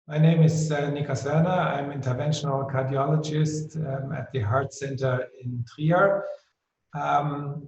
My name is Nikas Werner. I'm interventional cardiologist at the Heart Center in Trier. I'm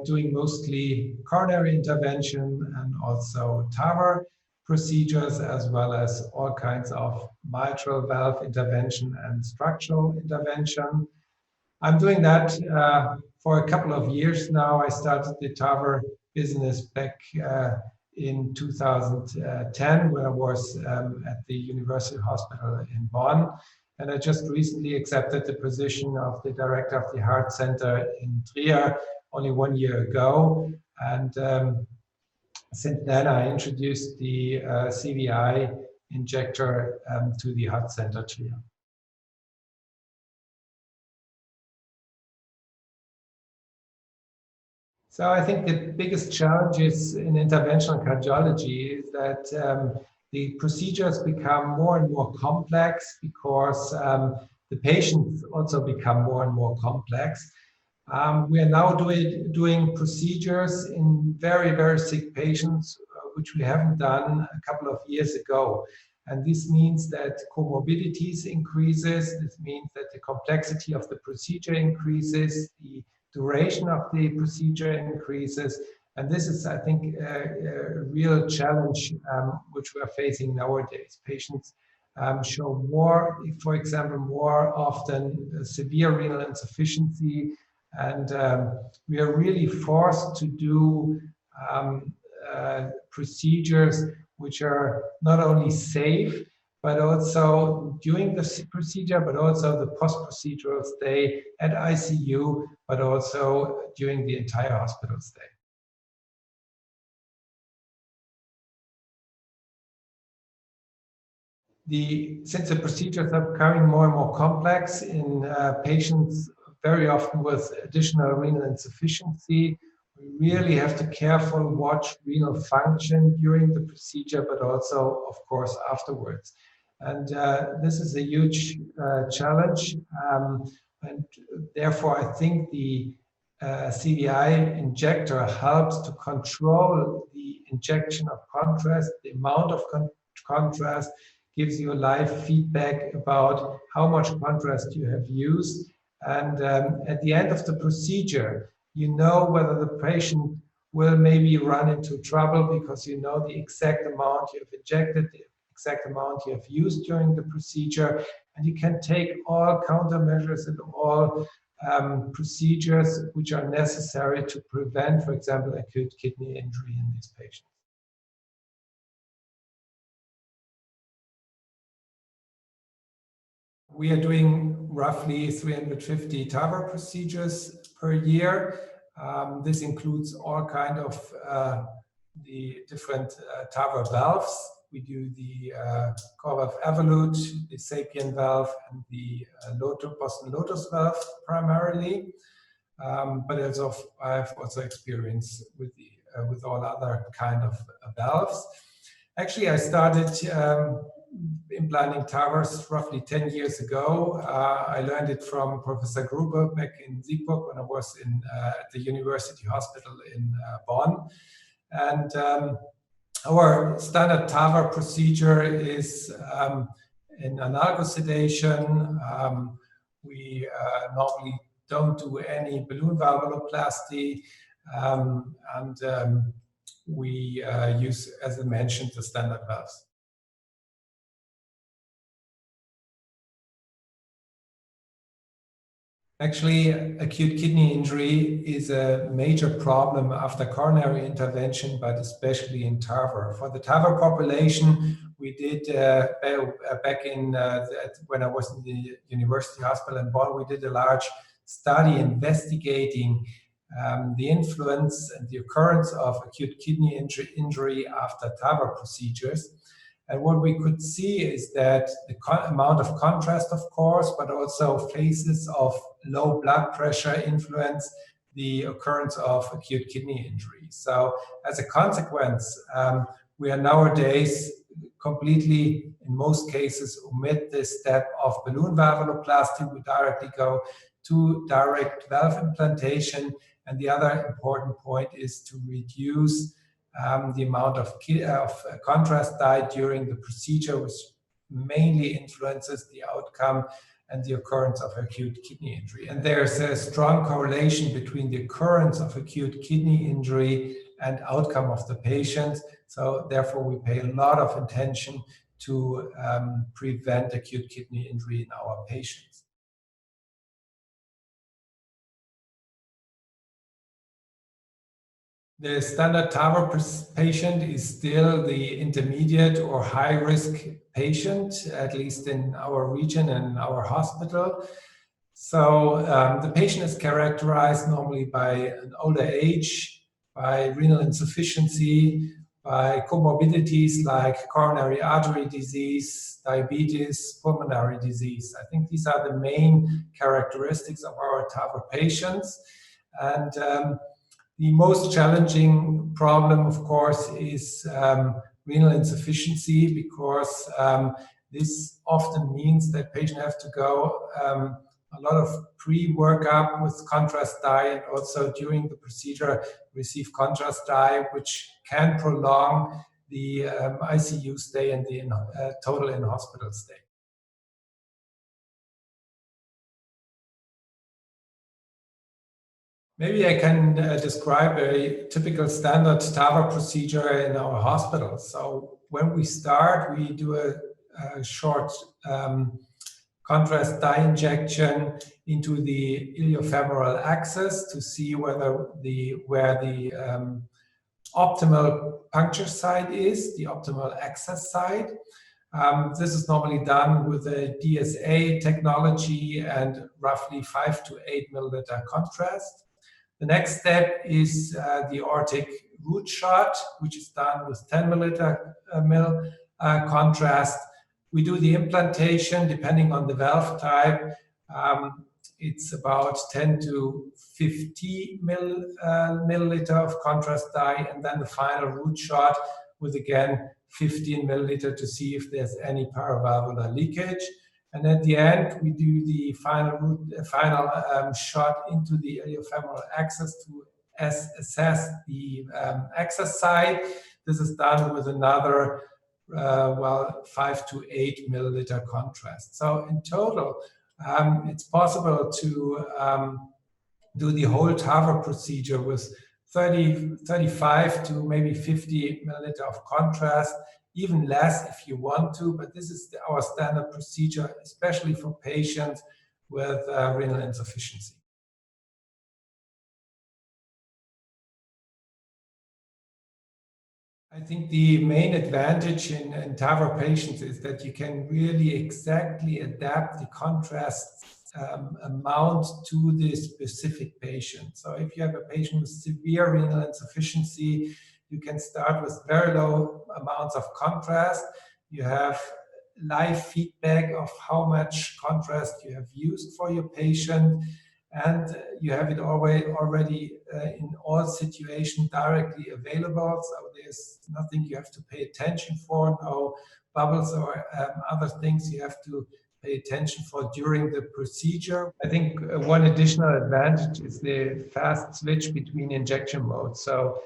doing mostly coronary intervention and also TAVR procedures, as well as all kinds of mitral valve intervention and structural intervention. I'm doing that for a couple of years now. I started the TAVR business back in 2010 when I was at the University Hospital in Bonn. And I just recently accepted the position of the director of the Heart Center in Trier only 1 year ago. And since then, I introduced the CVi injector to the Heart Center Trier. So I think the biggest challenge is in interventional cardiology is that the procedures become more and more complex because the patients also become more and more complex. We are now doing procedures in very, very sick patients, which we haven't done a couple of years ago. And this means that comorbidities increases. This means that the complexity of the procedure increases, the duration of the procedure increases. And this is, I think, a real challenge which we are facing nowadays. Patients show more, for example, more often severe renal insufficiency. And we are really forced to do procedures which are not only safe, but also during the procedure, but also the post-procedural stay at ICU, but also during the entire hospital stay. Since the procedures are becoming more and more complex in patients very often with additional renal insufficiency, we really have to carefully watch renal function during the procedure, but also, of course, afterwards. And this is a huge challenge. And therefore, I think the CVi injector helps to control the injection of contrast, the amount of contrast, gives you a live feedback about how much contrast you have used. And at the end of the procedure, you know whether the patient will maybe run into trouble because you know the exact amount you have injected, the exact amount you have used during the procedure, and you can take all countermeasures and all procedures which are necessary to prevent, for example, acute kidney injury in these patients. We are doing roughly 350 TAVR procedures per year. This includes all kinds of the different TAVR valves. We do the core valve evolute, the sapien valve, and the Boston Lotus valve primarily. But I have also experience with all other kind of valves. Actually, I started implanting TAVRs roughly 10 years ago. I learned it from Professor Gruber back in Siegburg when I was at the University Hospital in Bonn. And our standard TAVR procedure is in analogous sedation. We normally don't do any balloon valvuloplasty, and we use, as I mentioned, the standard valves. Actually, acute kidney injury is a major problem after coronary intervention, but especially in TAVR. For the TAVR population, we did back in when I was in the University Hospital in Bonn, we did a large study investigating the influence and the occurrence of acute kidney injury after TAVR procedures. And what we could see is that the amount of contrast, of course, but also phases of low blood pressure influence the occurrence of acute kidney injury. So as a consequence, we are nowadays completely, in most cases, omit this step of balloon valvuloplasty. We directly go to direct valve implantation. And the other important point is to reduce the amount of contrast dye during the procedure, which mainly influences the outcome and the occurrence of acute kidney injury. And there's a strong correlation between the occurrence of acute kidney injury and outcome of the patient. So therefore, we pay a lot of attention to prevent acute kidney injury in our patients. The standard TAVR patient is still the intermediate or high-risk patient, at least in our region and in our hospital. So the patient is characterized normally by an older age, by renal insufficiency, by comorbidities like coronary artery disease, diabetes, pulmonary disease. I think these are the main characteristics of our TAVR patients. And the most challenging problem, of course, is renal insufficiency, because this often means that patients have to go a lot of pre-workup with contrast dye, and also during the procedure receive contrast dye, which can prolong the ICU stay and the total in-hospital stay. Maybe I can describe a typical standard TAVR procedure in our hospital. So when we start, we do a short contrast dye injection into the iliofemoral axis to see where the optimal puncture site is, the optimal access site. This is normally done with a DSA technology and roughly 5 to 8 milliliter contrast. The next step is the aortic root shot, which is done with 10 milliliter contrast. We do the implantation depending on the valve type. It's about 10 to 50 milliliter of contrast dye, and then the final root shot with again 15 milliliter to see if there's any paravalvular leakage. And at the end, we do the final shot into the iliofemoral axis to assess the access site. This is done with another 5 to 8 milliliter contrast. So in total, it's possible to do the whole TAVR procedure with 35 to maybe 50 milliliter of contrast, even less if you want to, but this is our standard procedure, especially for patients with renal insufficiency. I think the main advantage in TAVR patients is that you can really exactly adapt the contrast amount to the specific patient. So if you have a patient with severe renal insufficiency, you can start with very low amounts of contrast. You have live feedback of how much contrast you have used for your patient, and you have it already in all situations directly available. So there's nothing you have to pay attention for, no bubbles or other things you have to pay attention for during the procedure. I think one additional advantage is the fast switch between injection modes. So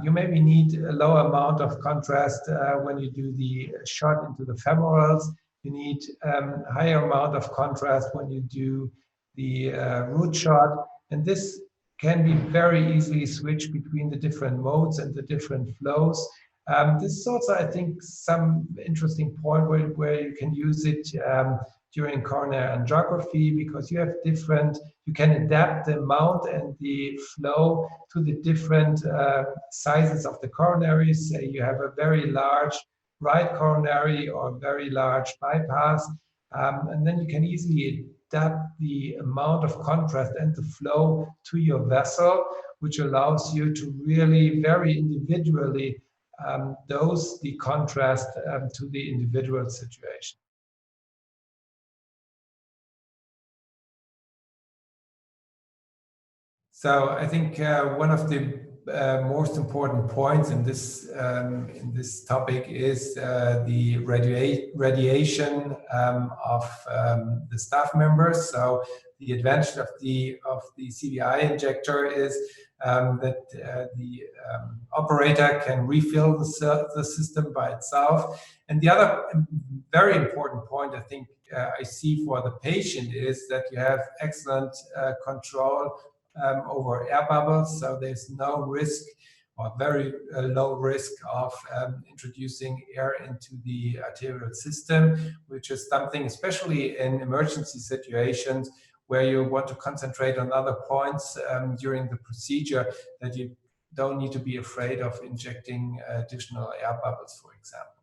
you maybe need a low amount of contrast when you do the shot into the femorals. You need a higher amount of contrast when you do the root shot. And this can be very easily switched between the different modes and the different flows. This is also, I think, some interesting point where you can use it during coronary angiography, because you have you can adapt the amount and the flow to the different sizes of the coronaries. Say you have a very large right coronary or very large bypass, and then you can easily adapt the amount of contrast and the flow to your vessel, which allows you to really very individually dose the contrast to the individual situation. So I think one of the most important points in this topic is the radiation of the staff members. So the advantage of the CVi injector is that the operator can refill the system by itself. And the other very important point I think I see for the patient is that you have excellent control over air bubbles, so there's no risk or very low risk of introducing air into the arterial system, which is something, especially in emergency situations where you want to concentrate on other points during the procedure, that you don't need to be afraid of injecting additional air bubbles, for example.